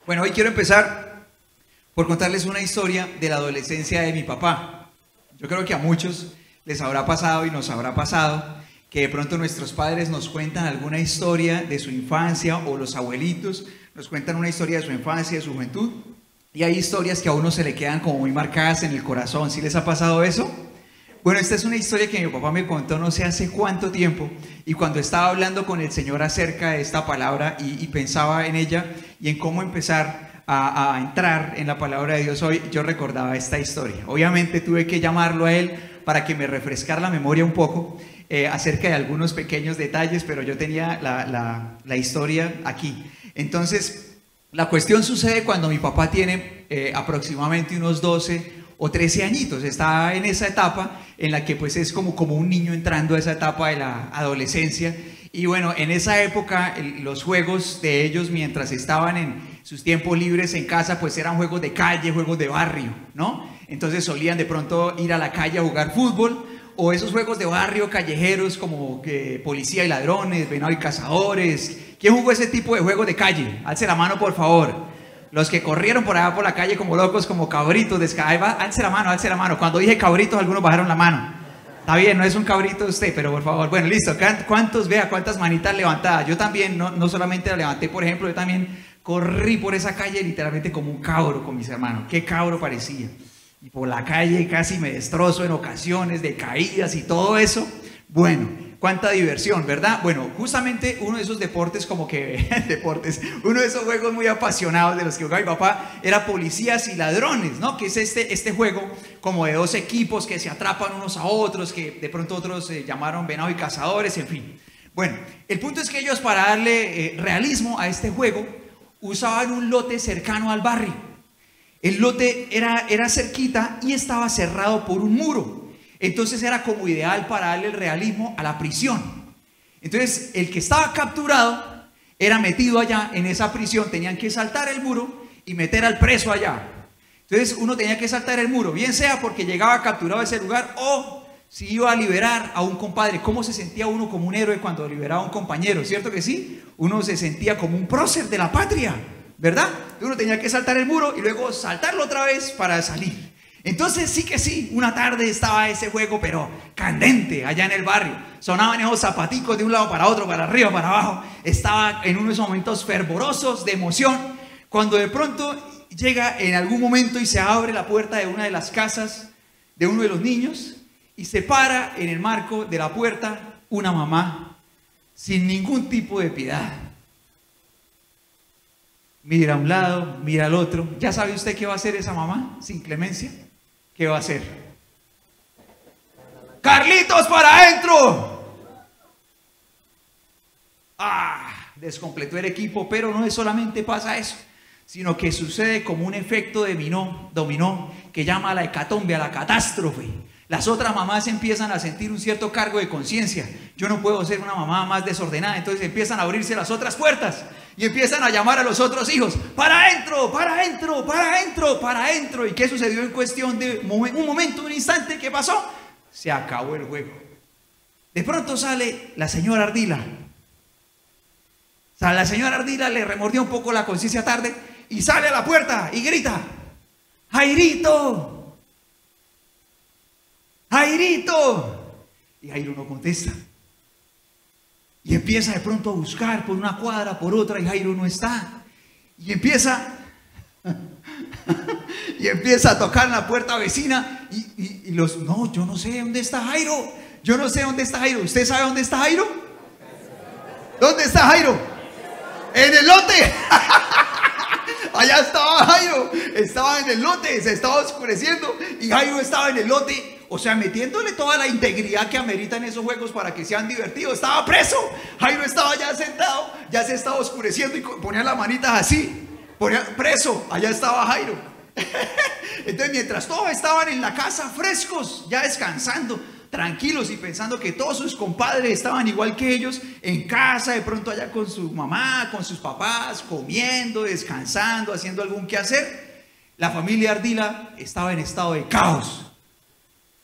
Bueno, hoy quiero empezar por contarles una historia de la adolescencia de mi papá. Yo creo que a muchos les habrá pasado y nos habrá pasado que de pronto nuestros padres nos cuentan alguna historia de su infancia, o los abuelitos nos cuentan una historia de su infancia, de su juventud, y hay historias que a uno se le quedan como muy marcadas en el corazón. ¿Sí les ha pasado eso? Bueno, esta es una historia que mi papá me contó no sé hace cuánto tiempo, y cuando estaba hablando con el Señor acerca de esta palabra y pensaba en ella y en cómo empezar a entrar en la palabra de Dios hoy, yo recordaba esta historia. Obviamente tuve que llamarlo a él para que me refrescara la memoria un poco acerca de algunos pequeños detalles, pero yo tenía la historia aquí. Entonces, la cuestión sucede cuando mi papá tiene aproximadamente unos 12 o 13 añitos. Está en esa etapa en la que pues es como un niño entrando a esa etapa de la adolescencia. Y bueno, en esa época los juegos de ellos mientras estaban en sus tiempos libres en casa pues eran juegos de calle, juegos de barrio, ¿no? Entonces solían de pronto ir a la calle a jugar fútbol, o esos juegos de barrio callejeros como que policía y ladrones, venado y cazadores. ¿Quién jugó ese tipo de juegos de calle? Alce la mano, por favor. Los que corrieron por allá por la calle como locos, como cabritos, ahí va, alce la mano, alce la mano. Cuando dije cabritos, algunos bajaron la mano. Está bien, no es un cabrito usted, pero por favor. Bueno, listo. ¿Cuántos, vea, cuántas manitas levantadas? Yo también, no solamente la levanté, por ejemplo, yo también corrí por esa calle literalmente como un cabro con mis hermanos. ¿Qué cabro parecía? Y por la calle casi me destrozo en ocasiones de caídas y todo eso. Bueno, cuánta diversión, ¿verdad? Bueno, justamente uno de esos deportes uno de esos juegos muy apasionados de los que jugaba mi papá era policías y ladrones, ¿no? Que es este juego como de dos equipos que se atrapan unos a otros, que de pronto otros llamaron venado y cazadores, en fin. Bueno, el punto es que ellos, para darle realismo a este juego, usaban un lote cercano al barrio. El lote era cerquita y estaba cerrado por un muro. Entonces era como ideal para darle el realismo a la prisión. Entonces el que estaba capturado era metido allá en esa prisión. Tenían que saltar el muro y meter al preso allá. Entonces uno tenía que saltar el muro, bien sea porque llegaba capturado a ese lugar, o si iba a liberar a un compadre. ¿Cómo se sentía uno como un héroe cuando liberaba a un compañero? ¿Cierto que sí? Uno se sentía como un prócer de la patria, ¿verdad? Uno tenía que saltar el muro y luego saltarlo otra vez para salir. Entonces sí que sí, una tarde estaba ese juego pero candente allá en el barrio. Sonaban esos zapaticos de un lado para otro, para arriba, para abajo. Estaba en unos momentos fervorosos de emoción, cuando de pronto llega en algún momento y se abre la puerta de una de las casas de uno de los niños, y se para en el marco de la puerta una mamá sin ningún tipo de piedad. Mira a un lado, mira al otro. ¿Ya sabe usted qué va a hacer esa mamá sin clemencia? ¿Qué va a hacer? ¡Carlitos, para adentro! Descompletó el equipo, pero no solamente pasa eso, sino que sucede como un efecto dominó que llama a la hecatombe, a la catástrofe. Las otras mamás empiezan a sentir un cierto cargo de conciencia. Yo no puedo ser una mamá más desordenada. Entonces empiezan a abrirse las otras puertas y empiezan a llamar a los otros hijos: ¡para adentro, para adentro, para adentro, para adentro! ¿Y qué sucedió en cuestión de un momento, un instante? ¿Qué pasó? Se acabó el juego. De pronto sale la señora Ardila. La señora Ardila le remordió un poco la conciencia tarde y sale a la puerta y grita: ¡Jairito! ¡Jairito! Y Jairo no contesta. Y empieza de pronto a buscar por una cuadra, por otra, y Jairo no está. Y empieza a tocar en la puerta vecina. No, yo no sé dónde está Jairo. Yo no sé dónde está Jairo. ¿Usted sabe dónde está Jairo? ¿Dónde está Jairo? ¡En el lote! Allá estaba Jairo. Estaba en el lote, se estaba oscureciendo y Jairo estaba en el lote. O sea, metiéndole toda la integridad que ameritan esos juegos para que sean divertidos. Estaba preso. Jairo estaba ya sentado, ya se estaba oscureciendo y ponía las manitas así. Ponía preso. Allá estaba Jairo. Entonces, mientras todos estaban en la casa frescos, ya descansando, tranquilos y pensando que todos sus compadres estaban igual que ellos en casa, de pronto allá con su mamá, con sus papás, comiendo, descansando, haciendo algún quehacer, la familia Ardila estaba en estado de caos.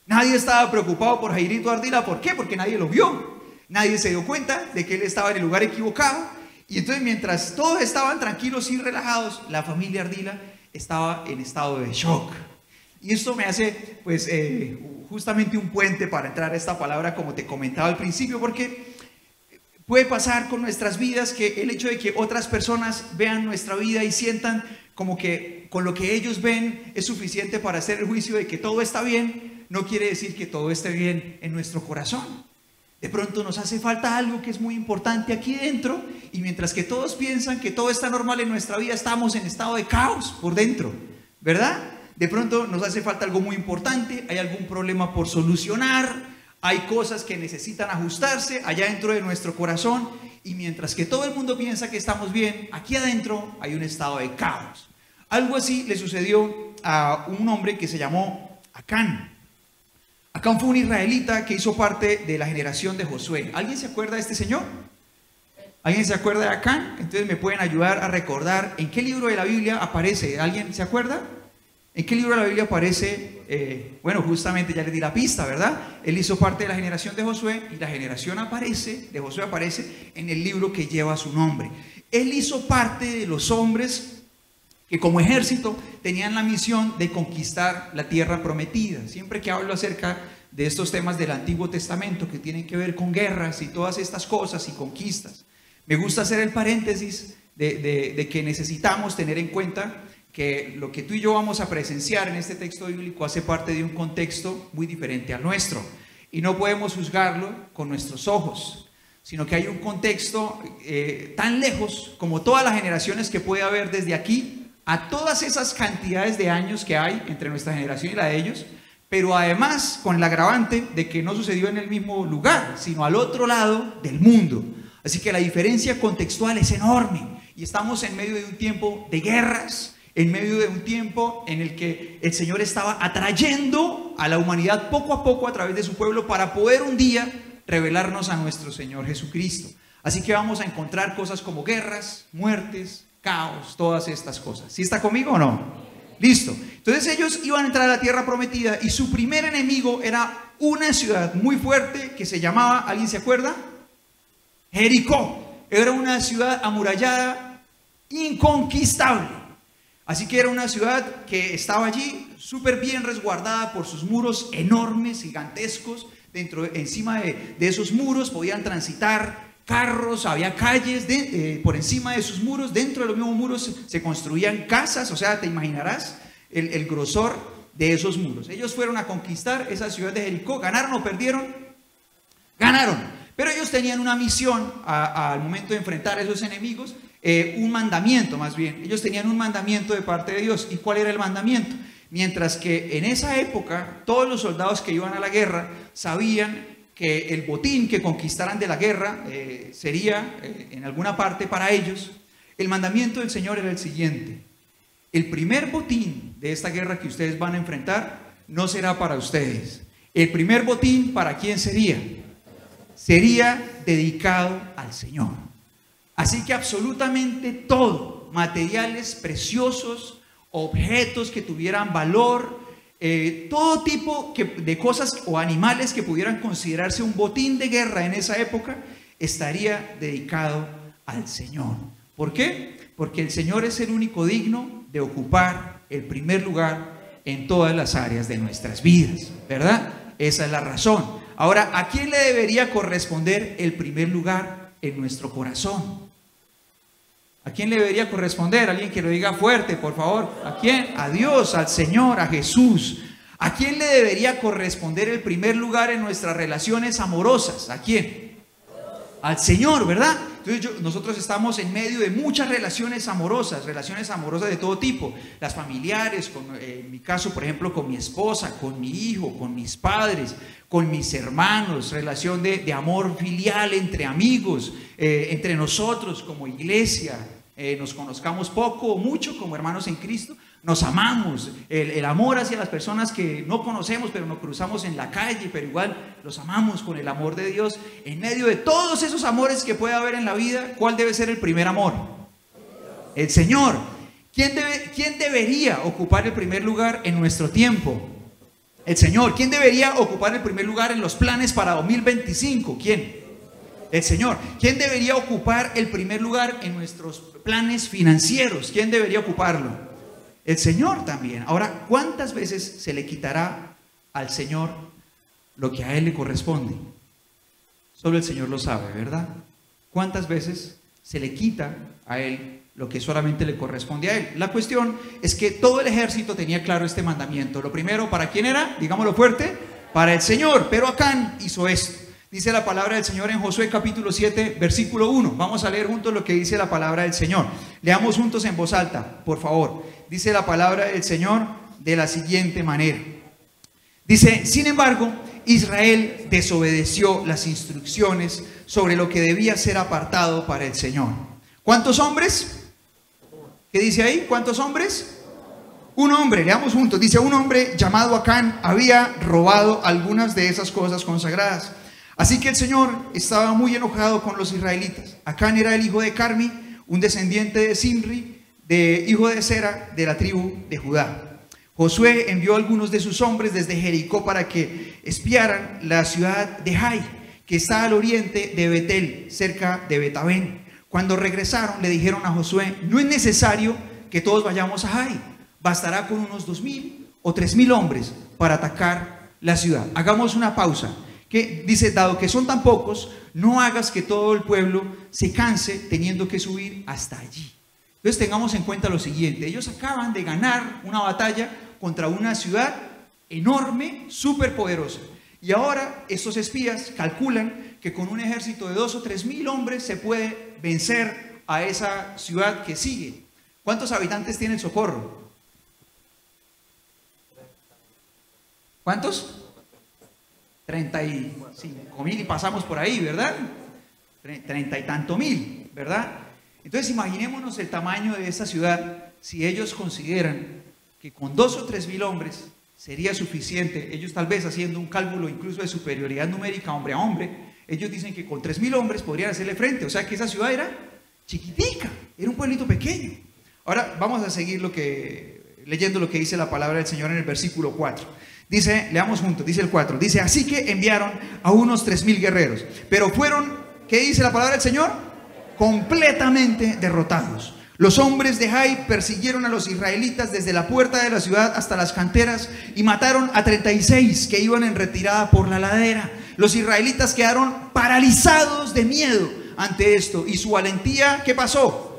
Nadie estaba preocupado por Jairito Ardila. ¿Por qué? Porque nadie lo vio. Nadie se dio cuenta de que él estaba en el lugar equivocado. Y entonces mientras todos estaban tranquilos y relajados, la familia Ardila estaba en estado de shock. Y esto me hace pues justamente un puente para entrar a esta palabra, como te comentaba al principio, porque puede pasar con nuestras vidas que el hecho de que otras personas vean nuestra vida y sientan como que con lo que ellos ven es suficiente para hacer el juicio de que todo está bien, no quiere decir que todo esté bien en nuestro corazón. De pronto nos hace falta algo que es muy importante aquí dentro, y mientras que todos piensan que todo está normal en nuestra vida, estamos en estado de caos por dentro, ¿verdad? De pronto nos hace falta algo muy importante, hay algún problema por solucionar, hay cosas que necesitan ajustarse allá dentro de nuestro corazón, y mientras que todo el mundo piensa que estamos bien, aquí adentro hay un estado de caos. Algo así le sucedió a un hombre que se llamó Acán. Acán fue un israelita que hizo parte de la generación de Josué. ¿Alguien se acuerda de este señor? ¿Alguien se acuerda de Acán? Entonces me pueden ayudar a recordar en qué libro de la Biblia aparece. ¿Alguien se acuerda? ¿En qué libro de la Biblia aparece? Bueno, justamente ya les di la pista, ¿verdad? Él hizo parte de la generación de Josué, y la generación de Josué aparece en el libro que lleva su nombre. Él hizo parte de los hombres que como ejército tenían la misión de conquistar la tierra prometida. Siempre que hablo acerca de estos temas del Antiguo Testamento que tienen que ver con guerras y todas estas cosas y conquistas, me gusta hacer el paréntesis de que necesitamos tener en cuenta que lo que tú y yo vamos a presenciar en este texto bíblico hace parte de un contexto muy diferente al nuestro, y no podemos juzgarlo con nuestros ojos, sino que hay un contexto tan lejos como todas las generaciones que puede haber desde aquí a todas esas cantidades de años que hay entre nuestra generación y la de ellos, pero además con el agravante de que no sucedió en el mismo lugar, sino al otro lado del mundo. Así que la diferencia contextual es enorme, y estamos en medio de un tiempo de guerras, en medio de un tiempo en el que el Señor estaba atrayendo a la humanidad poco a poco a través de su pueblo para poder un día revelarnos a nuestro Señor Jesucristo. Así que vamos a encontrar cosas como guerras, muertes, caos, todas estas cosas. ¿Sí está conmigo o no? Listo. Entonces ellos iban a entrar a la tierra prometida, y su primer enemigo era una ciudad muy fuerte que se llamaba, ¿alguien se acuerda? Jericó. Era una ciudad amurallada, inconquistable. Así que era una ciudad que estaba allí súper bien resguardada por sus muros enormes, gigantescos. Encima de esos muros podían transitar carros, había calles, por encima de sus muros, dentro de los mismos muros se construían casas. O sea, te imaginarás el grosor de esos muros. Ellos fueron a conquistar esa ciudad de Jericó. ¿Ganaron o perdieron? Ganaron. Pero ellos tenían una misión al momento de enfrentar a esos enemigos, un mandamiento más bien. Ellos tenían un mandamiento de parte de Dios. ¿Y cuál era el mandamiento? Mientras que en esa época todos los soldados que iban a la guerra sabían que el botín que conquistaran de la guerra sería en alguna parte para ellos, el mandamiento del Señor era el siguiente: el primer botín de esta guerra que ustedes van a enfrentar no será para ustedes. El primer botín, ¿para quién sería? Sería dedicado al Señor. Así que absolutamente todo, materiales preciosos, objetos que tuvieran valor, todo tipo de cosas o animales que pudieran considerarse un botín de guerra en esa época, estaría dedicado al Señor. ¿Por qué? Porque el Señor es el único digno de ocupar el primer lugar en todas las áreas de nuestras vidas, ¿verdad? Esa es la razón. Ahora, ¿a quién le debería corresponder el primer lugar en nuestro corazón? ¿A quién le debería corresponder? Alguien que lo diga fuerte, por favor. ¿A quién? A Dios, al Señor, a Jesús. ¿A quién le debería corresponder el primer lugar en nuestras relaciones amorosas? ¿A quién? Al Señor, ¿verdad? Entonces nosotros estamos en medio de muchas relaciones amorosas de todo tipo. Las familiares, en mi caso, por ejemplo, con mi esposa, con mi hijo, con mis padres, con mis hermanos, relación de amor filial entre amigos, entre nosotros como iglesia, nos conozcamos poco o mucho como hermanos en Cristo, nos amamos. El amor hacia las personas que no conocemos pero nos cruzamos en la calle, pero igual los amamos con el amor de Dios. En medio de todos esos amores que puede haber en la vida, ¿cuál debe ser el primer amor? El Señor. ¿Quién debería ocupar el primer lugar en nuestro tiempo? El Señor. ¿Quién debería ocupar el primer lugar en los planes para 2025? ¿Quién? El Señor. ¿Quién debería ocupar el primer lugar en nuestros planes financieros? ¿Quién debería ocuparlo? El Señor también. Ahora, ¿cuántas veces se le quitará al Señor lo que a Él le corresponde? Solo el Señor lo sabe, ¿verdad? ¿Cuántas veces se le quita a Él lo que solamente le corresponde a Él? La cuestión es que todo el ejército tenía claro este mandamiento. Lo primero, ¿para quién era? Digámoslo fuerte, para el Señor. Pero Acán hizo esto. Dice la palabra del Señor en Josué capítulo 7, versículo 1. Vamos a leer juntos lo que dice la palabra del Señor. Leamos juntos en voz alta, por favor. Dice la palabra del Señor de la siguiente manera. Dice, sin embargo, Israel desobedeció las instrucciones sobre lo que debía ser apartado para el Señor. ¿Cuántos hombres? ¿Qué dice ahí? ¿Cuántos hombres? Un hombre, leamos juntos. Dice, un hombre llamado Acán había robado algunas de esas cosas consagradas. Así que el Señor estaba muy enojado con los israelitas. Acán era el hijo de Carmi, un descendiente de Simri, hijo de Sera, de la tribu de Judá. Josué envió a algunos de sus hombres desde Jericó para que espiaran la ciudad de Jai, que está al oriente de Betel, cerca de Betabén. Cuando regresaron, le dijeron a Josué, no es necesario que todos vayamos a Jai, bastará con unos 2,000 o 3,000 hombres para atacar la ciudad. Hagamos una pausa. Que dice, dado que son tan pocos, no hagas que todo el pueblo se canse teniendo que subir hasta allí. Entonces tengamos en cuenta lo siguiente, ellos acaban de ganar una batalla contra una ciudad enorme, súper poderosa. Y ahora estos espías calculan que con un ejército de 2 o 3,000 hombres se puede vencer a esa ciudad que sigue. ¿Cuántos habitantes tiene el Socorro? ¿Cuántos? 35,000 y pasamos por ahí, ¿verdad? 30 y tanto mil, ¿verdad? Entonces imaginémonos el tamaño de esta ciudad. Si ellos consideran que con 2 o 3,000 hombres sería suficiente, ellos tal vez haciendo un cálculo incluso de superioridad numérica hombre a hombre, ellos dicen que con 3,000 hombres podrían hacerle frente. O sea que esa ciudad era chiquitica, era un pueblito pequeño. Ahora vamos a seguir leyendo lo que dice la palabra del Señor en el versículo 4. Dice, leamos juntos, dice el 4, dice, así que enviaron a unos 3,000 guerreros, pero fueron, ¿qué dice la palabra del Señor? Completamente derrotados. Los hombres de Jai persiguieron a los israelitas desde la puerta de la ciudad hasta las canteras y mataron a 36 que iban en retirada por la ladera. Los israelitas quedaron paralizados de miedo ante esto y su valentía, ¿qué pasó?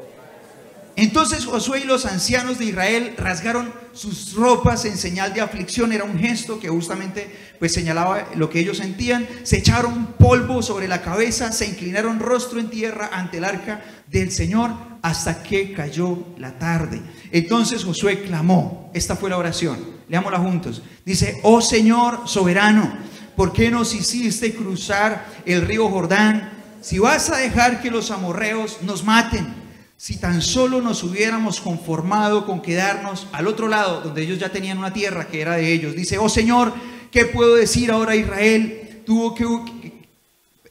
Entonces Josué y los ancianos de Israel rasgaron sus ropas en señal de aflicción. Era un gesto que justamente pues señalaba lo que ellos sentían. Se echaron polvo sobre la cabeza, se inclinaron rostro en tierra ante el arca del Señor hasta que cayó la tarde. Entonces Josué clamó. Esta fue la oración. Leámosla juntos. Dice, oh Señor soberano, ¿por qué nos hiciste cruzar el río Jordán? Si vas a dejar que los amorreos nos maten, si tan solo nos hubiéramos conformado con quedarnos al otro lado, donde ellos ya tenían una tierra que era de ellos. Dice, oh Señor, ¿qué puedo decir ahora Israel?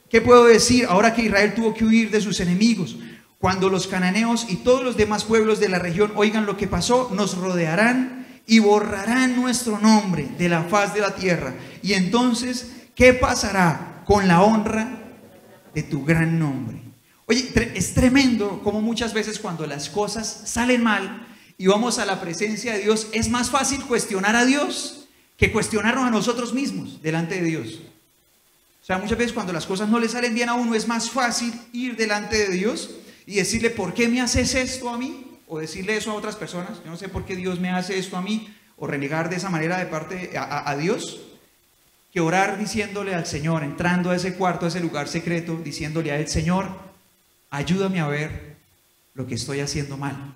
¿Qué puedo decir ahora que Israel tuvo que huir de sus enemigos? Cuando los cananeos y todos los demás pueblos de la región oigan lo que pasó, nos rodearán y borrarán nuestro nombre de la faz de la tierra. Y entonces, ¿qué pasará con la honra de tu gran nombre? Oye, es tremendo como muchas veces cuando las cosas salen mal y vamos a la presencia de Dios, es más fácil cuestionar a Dios que cuestionarnos a nosotros mismos delante de Dios. O sea, muchas veces cuando las cosas no le salen bien a uno, es más fácil ir delante de Dios y decirle, ¿por qué me haces esto a mí? O decirle eso a otras personas, yo no sé por qué Dios me hace esto a mí, o renegar de esa manera de parte a Dios, que orar diciéndole al Señor, entrando a ese cuarto, a ese lugar secreto, diciéndole a Él, Señor, ayúdame a ver lo que estoy haciendo mal.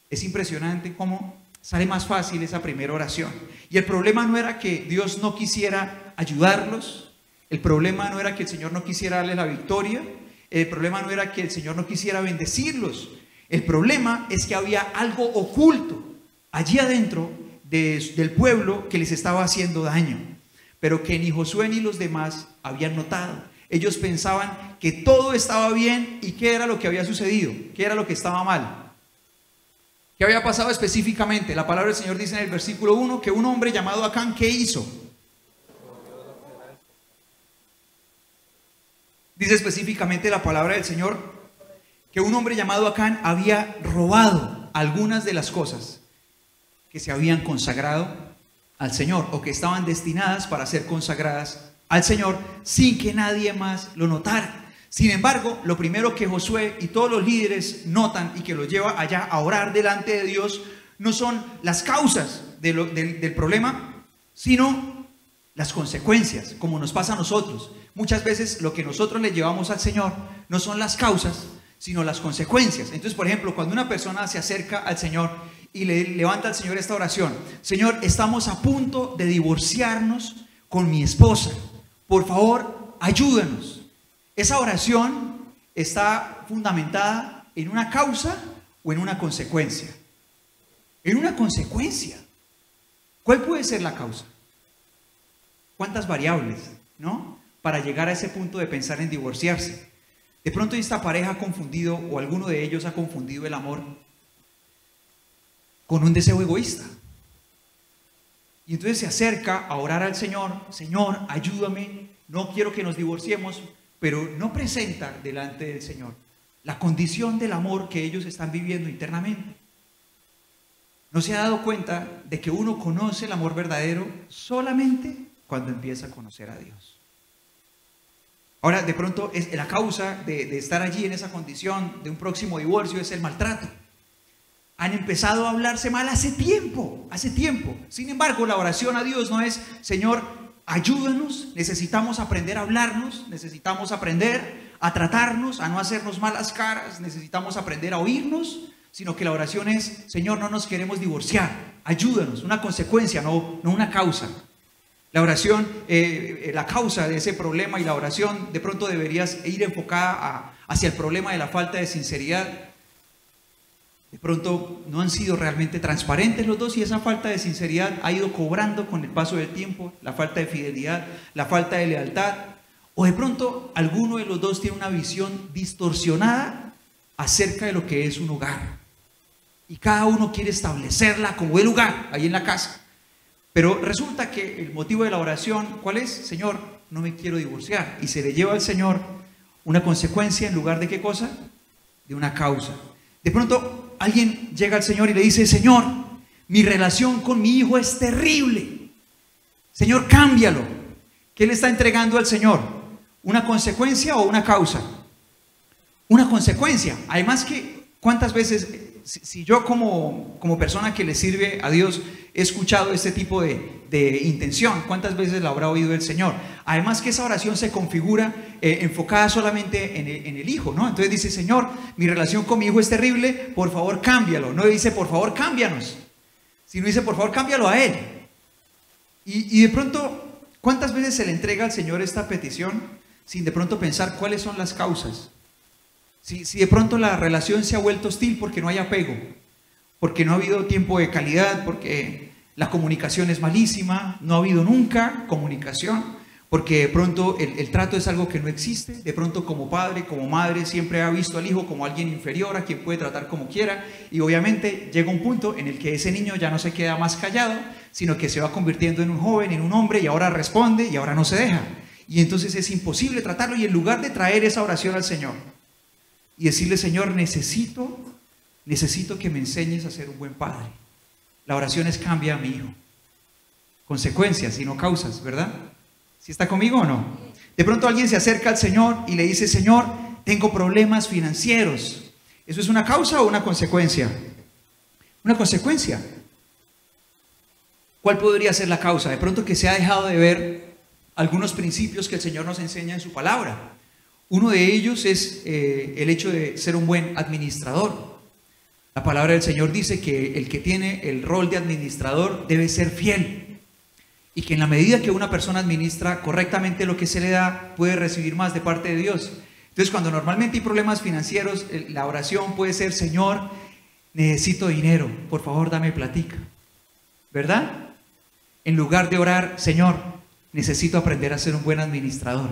Es impresionante cómo sale más fácil esa primera oración. Y el problema no era que Dios no quisiera ayudarlos, el problema no era que el Señor no quisiera darles la victoria, el problema no era que el Señor no quisiera bendecirlos, el problema es que había algo oculto allí adentro del pueblo que les estaba haciendo daño, pero que ni Josué ni los demás habían notado. Ellos pensaban que todo estaba bien y qué era lo que había sucedido, qué era lo que estaba mal. ¿Qué había pasado específicamente? La palabra del Señor dice en el versículo 1 que un hombre llamado Acán, ¿qué hizo? Dice específicamente la palabra del Señor que un hombre llamado Acán había robado algunas de las cosas que se habían consagrado al Señor o que estaban destinadas para ser consagradas al Señor sin que nadie más lo notara. Sin embargo, lo primero que Josué y todos los líderes notan y que los lleva allá a orar delante de Dios no son las causas del problema, sino las consecuencias, como nos pasa a nosotros. Muchas veces lo que nosotros le llevamos al Señor no son las causas, sino las consecuencias. Entonces, por ejemplo, cuando una persona se acerca al Señor y le levanta al Señor esta oración: Señor, estamos a punto de divorciarnos con mi esposa, por favor, ayúdanos. Esa oración está fundamentada en una causa o en una consecuencia. En una consecuencia. ¿Cuál puede ser la causa? ¿Cuántas variables, no? Para llegar a ese punto de pensar en divorciarse. De pronto esta pareja ha confundido, o alguno de ellos ha confundido el amor con un deseo egoísta. Y entonces se acerca a orar al Señor: Señor, ayúdame, no quiero que nos divorciemos, pero no presenta delante del Señor la condición del amor que ellos están viviendo internamente. No se ha dado cuenta de que uno conoce el amor verdadero solamente cuando empieza a conocer a Dios. Ahora, de pronto, la causa de estar allí en esa condición de un próximo divorcio es el maltrato. Han empezado a hablarse mal hace tiempo. Sin embargo, la oración a Dios no es: Señor, ayúdanos, necesitamos aprender a hablarnos, necesitamos aprender a tratarnos, a no hacernos malas caras, necesitamos aprender a oírnos, sino que la oración es: Señor, no nos queremos divorciar, ayúdanos. Una consecuencia, no una causa. La oración, la causa de ese problema y la oración de pronto deberías ir enfocada hacia el problema de la falta de sinceridad. De pronto no han sido realmente transparentes los dos y esa falta de sinceridad ha ido cobrando con el paso del tiempo, la falta de fidelidad, la falta de lealtad. O de pronto alguno de los dos tiene una visión distorsionada acerca de lo que es un hogar. Y cada uno quiere establecerla como el lugar, ahí en la casa. Pero resulta que el motivo de la oración, ¿cuál es? Señor, no me quiero divorciar. Y se le lleva al Señor una consecuencia en lugar de ¿qué cosa? De una causa. De pronto alguien llega al Señor y le dice: Señor, mi relación con mi hijo es terrible. Señor, cámbialo. ¿Qué le está entregando al Señor? ¿Una consecuencia o una causa? Una consecuencia. Además que, ¿cuántas veces, si yo como persona que le sirve a Dios he escuchado este tipo de intención, cuántas veces la habrá oído el Señor? Además que esa oración se configura enfocada solamente en el hijo, ¿no? Entonces dice: Señor, mi relación con mi hijo es terrible, por favor cámbialo. No dice por favor cámbianos, sino dice por favor cámbialo a él. Y de pronto, ¿cuántas veces se le entrega al Señor esta petición sin de pronto pensar cuáles son las causas? Si de pronto la relación se ha vuelto hostil porque no hay apego, porque no ha habido tiempo de calidad, porque la comunicación es malísima, no ha habido nunca comunicación, porque de pronto el trato es algo que no existe, de pronto como padre, como madre siempre ha visto al hijo como alguien inferior a quien puede tratar como quiera, y obviamente llega un punto en el que ese niño ya no se queda más callado, sino que se va convirtiendo en un joven, en un hombre, y ahora responde y ahora no se deja, y entonces es imposible tratarlo. Y en lugar de traer esa oración al Señor y decirle: Señor, necesito que me enseñes a ser un buen padre, la oración es: cambia a mi hijo. Consecuencias y no causas, ¿verdad? ¿Sí está conmigo o no? De pronto alguien se acerca al Señor y le dice: Señor, tengo problemas financieros. ¿Eso es una causa o una consecuencia? Una consecuencia. ¿Cuál podría ser la causa? De pronto que se ha dejado de ver algunos principios que el Señor nos enseña en su palabra. Uno de ellos es el hecho de ser un buen administrador. La palabra del Señor dice que el que tiene el rol de administrador debe ser fiel, y que en la medida que una persona administra correctamente lo que se le da, puede recibir más de parte de Dios. Entonces, cuando normalmente hay problemas financieros, la oración puede ser: Señor, necesito dinero, por favor dame platica, ¿verdad? En lugar de orar: Señor, necesito aprender a ser un buen administrador.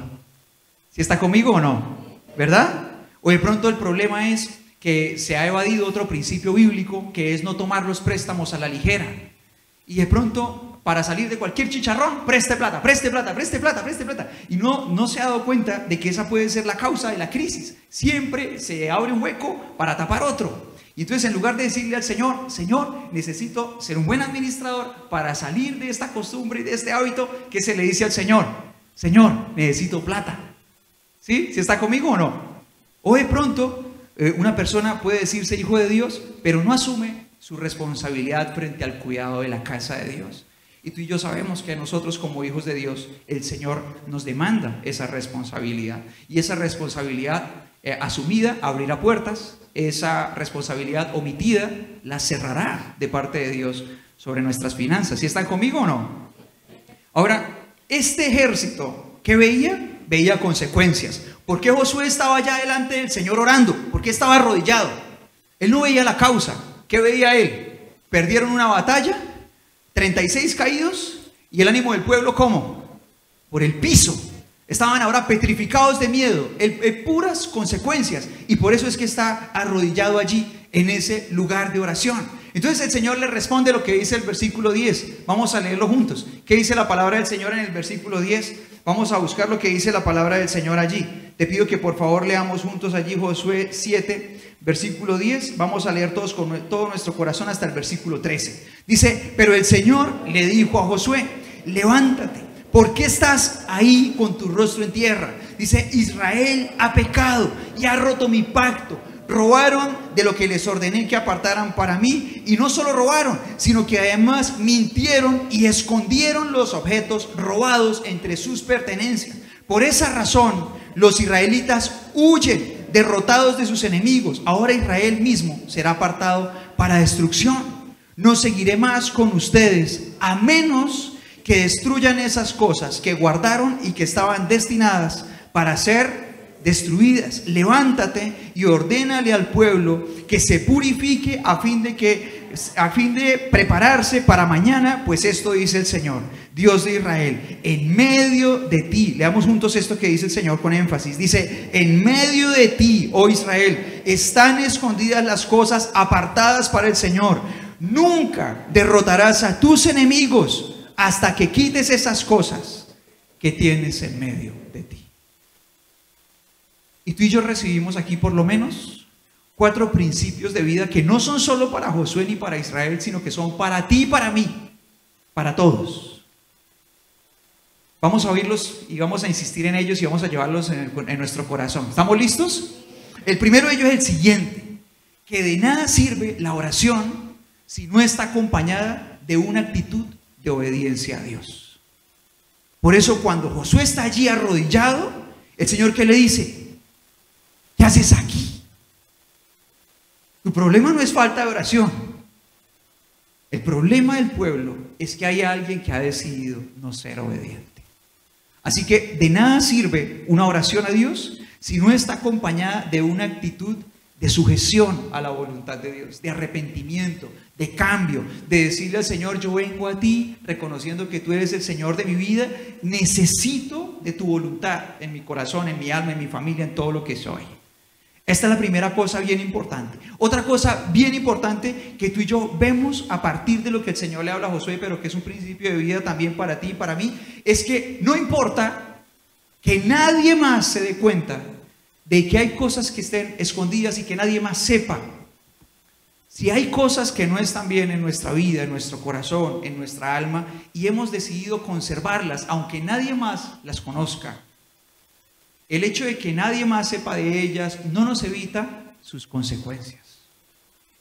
¿Sí está conmigo o no? ¿Verdad? O de pronto el problema es que se ha evadido otro principio bíblico, que es no tomar los préstamos a la ligera. Y de pronto para salir de cualquier chicharrón, preste plata, preste plata, preste plata, preste plata. Y no se ha dado cuenta de que esa puede ser la causa de la crisis. Siempre se abre un hueco para tapar otro. Y entonces, en lugar de decirle al Señor, Señor, necesito ser un buen administrador para salir de esta costumbre y de este hábito, ¿qué se le dice al Señor? Señor, necesito plata. ¿Sí? ¿Sí está conmigo o no? O de pronto, una persona puede decirse hijo de Dios, pero no asume su responsabilidad frente al cuidado de la casa de Dios. Y tú y yo sabemos que nosotros, como hijos de Dios, el Señor nos demanda esa responsabilidad. Y esa responsabilidad asumida abrirá puertas, esa responsabilidad omitida la cerrará de parte de Dios sobre nuestras finanzas. ¿Sí están conmigo o no? Ahora, este ejército que veía consecuencias. ¿Por qué Josué estaba allá delante del Señor orando? ¿Por qué estaba arrodillado? Él no veía la causa. ¿Qué veía él? Perdieron una batalla, 36 caídos, y el ánimo del pueblo, ¿cómo? Por el piso. Estaban ahora petrificados de miedo, puras consecuencias, y por eso es que está arrodillado allí en ese lugar de oración. Entonces el Señor le responde lo que dice el versículo 10. Vamos a leerlo juntos. ¿Qué dice la palabra del Señor en el versículo 10? Vamos a buscar lo que dice la palabra del Señor allí. Te pido que por favor leamos juntos allí Josué 7, versículo 10. Vamos a leer todos con todo nuestro corazón hasta el versículo 13. Dice, pero el Señor le dijo a Josué, levántate, ¿por qué estás ahí con tu rostro en tierra? Dice, Israel ha pecado y ha roto mi pacto. Robaron de lo que les ordené que apartaran para mí, y no solo robaron, sino que además mintieron y escondieron los objetos robados entre sus pertenencias. Por esa razón, los israelitas huyen, derrotados de sus enemigos. Ahora Israel mismo será apartado para destrucción. No seguiré más con ustedes, a menos que destruyan esas cosas que guardaron y que estaban destinadas para ser destruidas. Levántate y ordénale al pueblo que se purifique a fin de prepararse para mañana, pues esto dice el Señor, Dios de Israel, en medio de ti. Leamos juntos esto que dice el Señor con énfasis. Dice, en medio de ti, oh Israel, están escondidas las cosas apartadas para el Señor. Nunca derrotarás a tus enemigos hasta que quites esas cosas que tienes en medio de ti. Y tú y yo recibimos aquí por lo menos 4 principios de vida que no son solo para Josué ni para Israel, sino que son para ti y para mí, para todos. Vamos a oírlos y vamos a insistir en ellos y vamos a llevarlos en nuestro corazón. ¿Estamos listos? El primero de ellos es el siguiente, que de nada sirve la oración si no está acompañada de una actitud de obediencia a Dios. Por eso cuando Josué está allí arrodillado, el Señor, ¿qué le dice? ¿Qué haces aquí? Tu problema no es falta de oración. El problema del pueblo es que hay alguien que ha decidido no ser obediente. Así que de nada sirve una oración a Dios si no está acompañada de una actitud de sujeción a la voluntad de Dios, de arrepentimiento, de cambio, de decirle al Señor, yo vengo a ti reconociendo que tú eres el Señor de mi vida, necesito de tu voluntad en mi corazón, en mi alma, en mi familia, en todo lo que soy. Esta es la primera cosa bien importante. Otra cosa bien importante que tú y yo vemos a partir de lo que el Señor le habla a Josué, pero que es un principio de vida también para ti y para mí, es que no importa que nadie más se dé cuenta de que hay cosas que estén escondidas y que nadie más sepa. Si hay cosas que no están bien en nuestra vida, en nuestro corazón, en nuestra alma, y hemos decidido conservarlas, aunque nadie más las conozca, el hecho de que nadie más sepa de ellas no nos evita sus consecuencias.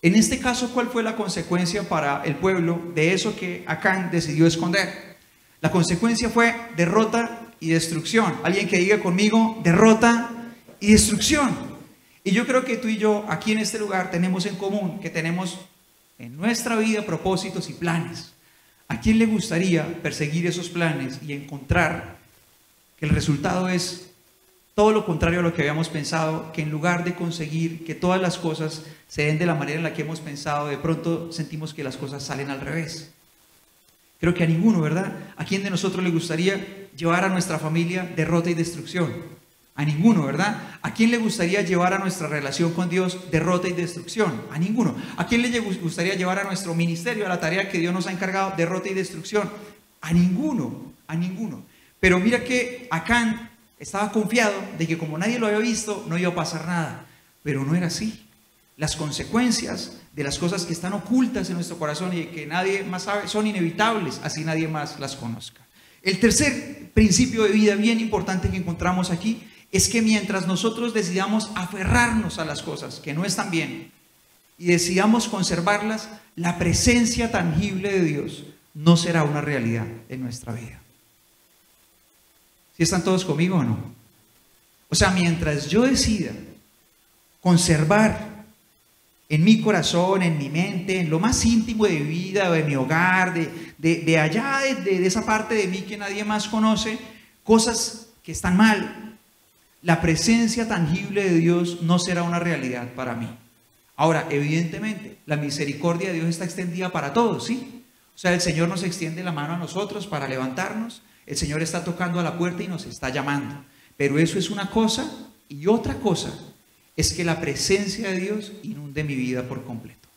En este caso, ¿cuál fue la consecuencia para el pueblo de eso que Acán decidió esconder? La consecuencia fue derrota y destrucción. Alguien que diga conmigo, derrota y destrucción. Y yo creo que tú y yo aquí en este lugar tenemos en común que tenemos en nuestra vida propósitos y planes. ¿A quién le gustaría perseguir esos planes y encontrar que el resultado es todo lo contrario a lo que habíamos pensado, que en lugar de conseguir que todas las cosas se den de la manera en la que hemos pensado, de pronto sentimos que las cosas salen al revés? Creo que a ninguno, ¿verdad? ¿A quién de nosotros le gustaría llevar a nuestra familia derrota y destrucción? A ninguno, ¿verdad? ¿A quién le gustaría llevar a nuestra relación con Dios derrota y destrucción? A ninguno. ¿A quién le gustaría llevar a nuestro ministerio, a la tarea que Dios nos ha encargado, derrota y destrucción? A ninguno, a ninguno. Pero mira que Acán estaba confiado de que como nadie lo había visto, no iba a pasar nada. Pero no era así. Las consecuencias de las cosas que están ocultas en nuestro corazón y que nadie más sabe son inevitables, así nadie más las conozca. El tercer principio de vida bien importante que encontramos aquí es que mientras nosotros decidamos aferrarnos a las cosas que no están bien y decidamos conservarlas, la presencia tangible de Dios no será una realidad en nuestra vida. ¿Sí están todos conmigo o no? O sea, mientras yo decida conservar en mi corazón, en mi mente, en lo más íntimo de mi vida, de mi hogar, de allá, de esa parte de mí que nadie más conoce, cosas que están mal, la presencia tangible de Dios no será una realidad para mí. Ahora, evidentemente, la misericordia de Dios está extendida para todos, ¿sí? O sea, el Señor nos extiende la mano a nosotros para levantarnos, el Señor está tocando a la puerta y nos está llamando. Pero eso es una cosa, y otra cosa es que la presencia de Dios inunde mi vida por completo.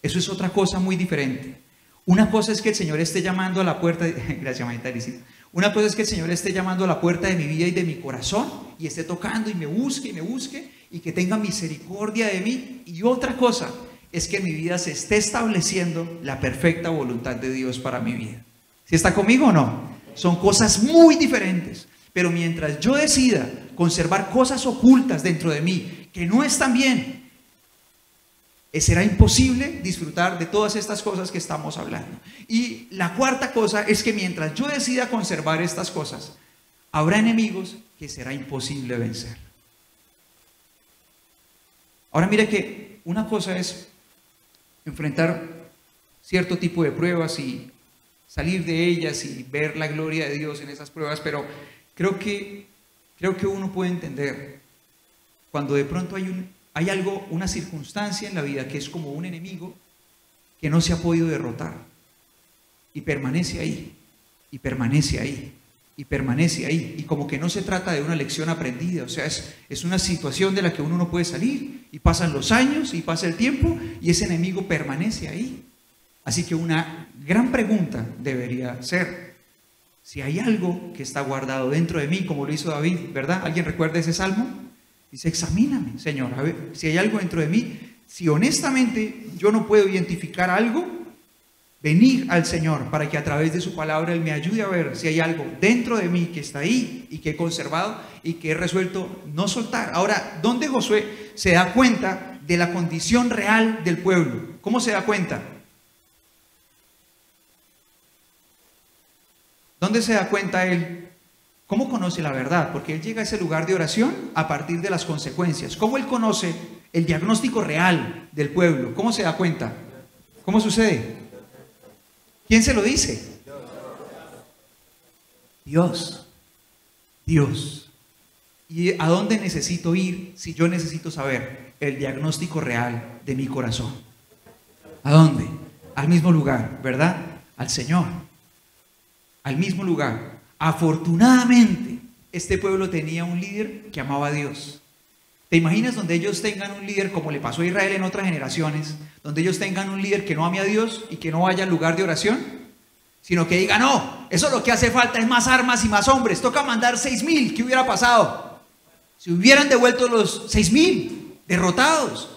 Eso es otra cosa muy diferente. Una cosa es que el Señor esté llamando a la puerta, gracias, mamita Elisita. Una cosa es que el Señor esté llamando a la puerta de mi vida y de mi corazón y esté tocando y me busque y que tenga misericordia de mí. Y otra cosa es que en mi vida se esté estableciendo la perfecta voluntad de Dios para mi vida. ¿Sí está conmigo o no? Son cosas muy diferentes. Pero mientras yo decida conservar cosas ocultas dentro de mí que no están bien, será imposible disfrutar de todas estas cosas que estamos hablando. Y la cuarta cosa es que mientras yo decida conservar estas cosas, habrá enemigos que será imposible vencer. Ahora mire que una cosa es enfrentar cierto tipo de pruebas y salir de ellas y ver la gloria de Dios en esas pruebas, pero creo que uno puede entender cuando de pronto hay algo, una circunstancia en la vida que es como un enemigo que no se ha podido derrotar y permanece ahí, y permanece ahí, y permanece ahí, y como que no se trata de una lección aprendida, o sea, es una situación de la que uno no puede salir, y pasan los años, y pasa el tiempo, y ese enemigo permanece ahí. Así que una gran pregunta debería ser, si hay algo que está guardado dentro de mí, como lo hizo David, ¿verdad? ¿Alguien recuerda ese salmo? Dice, examíname, Señor, a ver si hay algo dentro de mí. Si honestamente yo no puedo identificar algo, venir al Señor para que a través de su palabra Él me ayude a ver si hay algo dentro de mí que está ahí y que he conservado y que he resuelto no soltar. Ahora, ¿dónde Josué se da cuenta de la condición real del pueblo? ¿Cómo se da cuenta? ¿Dónde se da cuenta él? ¿Cómo conoce la verdad? Porque él llega a ese lugar de oración a partir de las consecuencias. ¿Cómo él conoce el diagnóstico real del pueblo? ¿Cómo se da cuenta? ¿Cómo sucede? ¿Quién se lo dice? Dios. Dios. ¿Y a dónde necesito ir si yo necesito saber el diagnóstico real de mi corazón? ¿A dónde? Al mismo lugar, ¿verdad? Al Señor. Al mismo lugar. Afortunadamente, este pueblo tenía un líder que amaba a Dios. ¿Te imaginas donde ellos tengan un líder como le pasó a Israel en otras generaciones? Donde ellos tengan un líder que no ame a Dios y que no vaya al lugar de oración, sino que diga, no, eso lo que hace falta es más armas y más hombres, toca mandar 6,000, ¿qué hubiera pasado? Si hubieran devuelto los 6,000 derrotados.